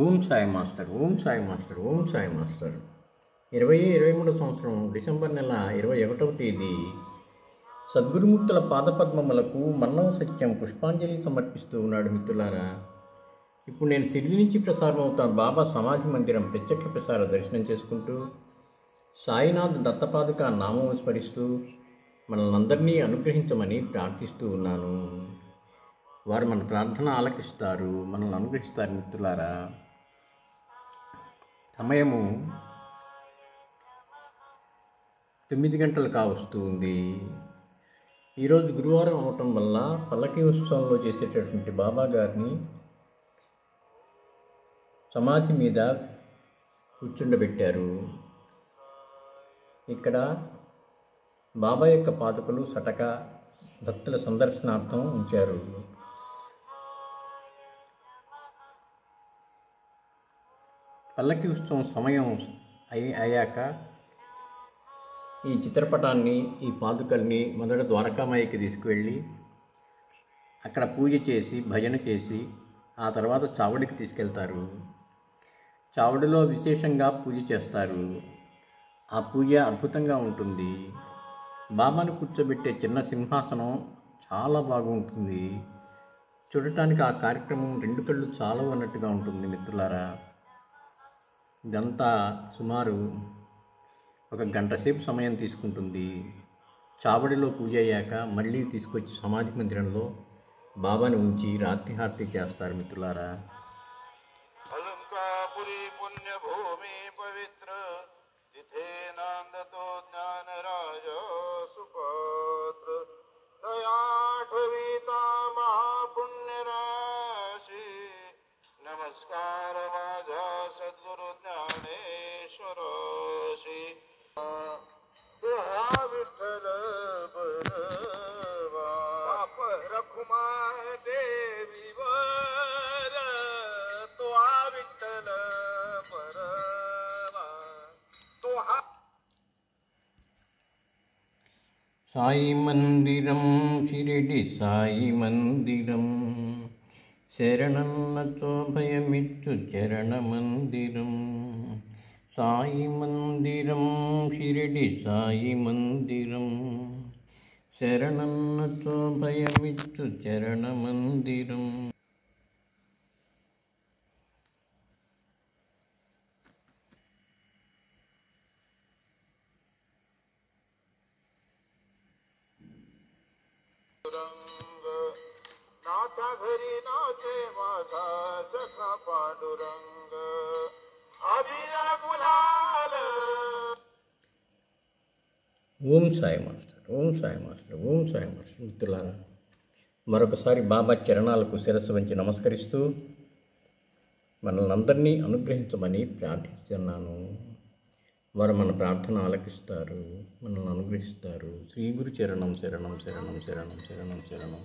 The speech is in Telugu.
Om Sai master, Om Sai master, Om Sai master. 2023 సంవత్సరం డిసెంబర్ నెల 21వ తేదీ సద్గురుమూర్తుల పాదపద్మములకు మన్నవ సత్యం పుష్పాంజలి సమర్పిస్తూ ఉన్నాడు. మిత్రులారా, ఇప్పుడు నేను సిరిడి నుంచి ప్రసారం అవుతాను బాబా సమాధి మందిరం ప్రత్యక్ష ప్రసార దర్శనం చేసుకుంటూ సాయినాథ్ దత్తపాదుక నామం స్మరిస్తూ మనల్ని అందరినీ అనుగ్రహించమని ప్రార్థిస్తూ ఉన్నాను. వారు మన ప్రార్థన ఆలకిస్తారు, మనల్ని అనుగ్రహిస్తారు. మిత్రులారా, సమయము 9 గంటలు కావస్తూ ఉంది. ఈరోజు గురువారం అవటం వల్ల పల్లకి ఉత్సవంలో చేసేటటువంటి బాబా గారిని సమాధి మీద కూర్చుండబెట్టారు. ఇక్కడ బాబా యొక్క పాదుకలు సటక భక్తుల సందర్శనార్థం ఉంచారు. పల్లకి ఉత్సవం సమయం అయ్యాక ఈ చిత్రపటాన్ని, ఈ పాదుకల్ని మొదట ద్వారకామాయికి తీసుకువెళ్ళి అక్కడ పూజ చేసి భజన చేసి ఆ తర్వాత చావడికి తీసుకెళ్తారు. చావడిలో విశేషంగా పూజ చేస్తారు. ఆ పూజ అద్భుతంగా ఉంటుంది. బాబాను కూర్చోబెట్టే చిన్న సింహాసనం చాలా బాగుంటుంది. చూడటానికి ఆ కార్యక్రమం 2 కళ్ళు చాలవు అన్నట్టుగా ఉంటుంది. మిత్రులారా, ఇదంతా సుమారు 1 గంట సేపు సమయం తీసుకుంటుంది. చావడిలో పూజ అయ్యాక మళ్ళీ తీసుకొచ్చి సమాధి మందిరంలో బాబాని ఉంచి రాత్రి హారతి చేస్తారు. మిత్రులారా, अलंकापुरी पुण्य भूमि पवित्र तिथे नांदतो ज्ञान राज सुपात्र दयाठवीता महापुण्य राशी नमस्कार माझा सद्गुरु ज्ञानेश्वर श्री विठ्ठल बलवा रखुमा देवी वर तो विठ्ठल परवा तो సాయి మందిరం షిరిడి సాయి మందిరం శరణన్నచో భయమిచ్చు చరణ మందిరం. సాయి మందిరం షిరిడి సాయి మందిరం శరణన్నచో భయమిచ్చు చరణ మందిరం. रंग नाथा घरी नाचे माझा सखा पांडुरंग अभिरा गुलाल. Om Sai master, Om Sai master, Om Sai master. మిత్రులారా, మరొకసారి బాబా చరణాలకు శిరస్సు వంచి నమస్కరిస్తూ మనల్ని అందరినీ అనుగ్రహించమని ప్రార్థిస్తున్నాను. వారు మన ప్రార్థన ఆలకిస్తారు, మనల్ని అనుగ్రహిస్తారు. శ్రీ గురు చరణం శరణం శరణం శరణం శరణం శరణం.